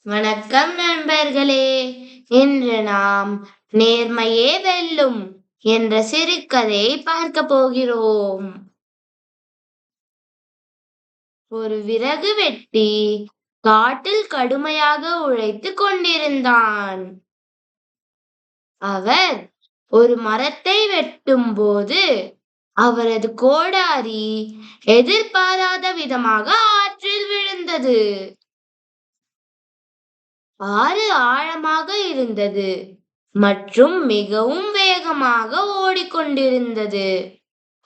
வணக்கம் நண்பர்களே. இன்று நாம் நேர்மையே வெல்லும் என்ற சிறுகதையை பார்க்க போகிறோம். ஒரு விறகு வெட்டி காட்டில் கடுமையாக உழைத்துக் கொண்டிருந்தான். அவர் ஒரு மரத்தை வெட்டும் போது அவரது கோடாரி எதிர்பாராத விதமாக ஆற்றில் விழுந்தது. ஆறு ஆழமாக இருந்தது மற்றும் மிகவும் வேகமாக ஓடிக்கொண்டிருந்தது.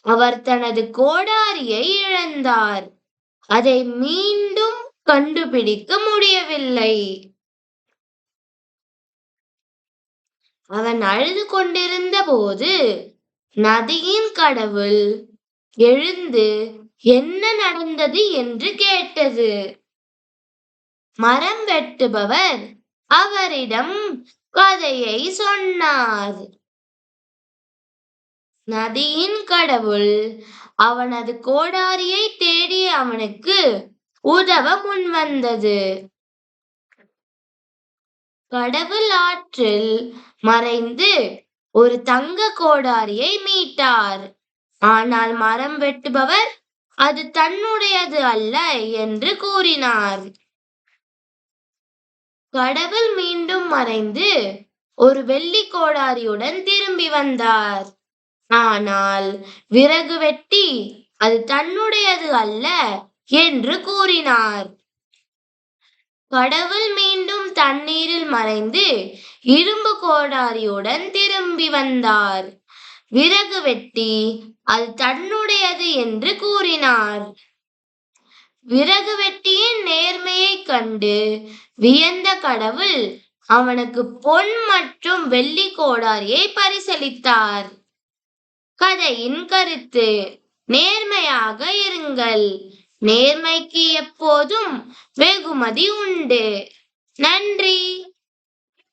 அவர் தனது கோடாரியை இழந்தார். அதை மீண்டும் கண்டுபிடிக்க முடியவில்லை. அவன் அழுது கொண்டிருந்த போது நதியின் கடவுள் எழுந்து என்ன நடந்தது என்று கேட்டது. மரம் வெட்டுபவர் அவரிடம் கதையை சொன்னார். நதியின் கடவுள் அவனது கோடாரியை தேடி அவனுக்கு உதவ முன்வந்தது. கடவுள் ஆற்றில் மறைந்து ஒரு தங்க கோடாரியை மீட்டார். ஆனால் மரம் வெட்டுபவர் அது தன்னுடையது அல்ல என்று கூறினார். கடவுள் மீண்டும் மறைந்து ஒரு வெள்ளி கோடாரியுடன் திரும்பி வந்தார். ஆனால் விறகு வெட்டி அது தன்னுடையது அல்ல என்று கூறினார். கடவுள் மீண்டும் தண்ணீரில் மறைந்து இரும்பு கோடாரியுடன் திரும்பி வந்தார். விறகு வெட்டி அது தன்னுடையது என்று கூறினார். விறகு வெட்டியின் நேர்மையைக் கண்டு வியந்த கடவுள் அவனுக்கு பொன் மற்றும் வெள்ளி கோடாரியை பரிசளித்தார். கதையின் கருத்து: நேர்மையாக இருங்கள். நேர்மைக்கு எப்போதும் வெகுமதி உண்டு. நன்றி.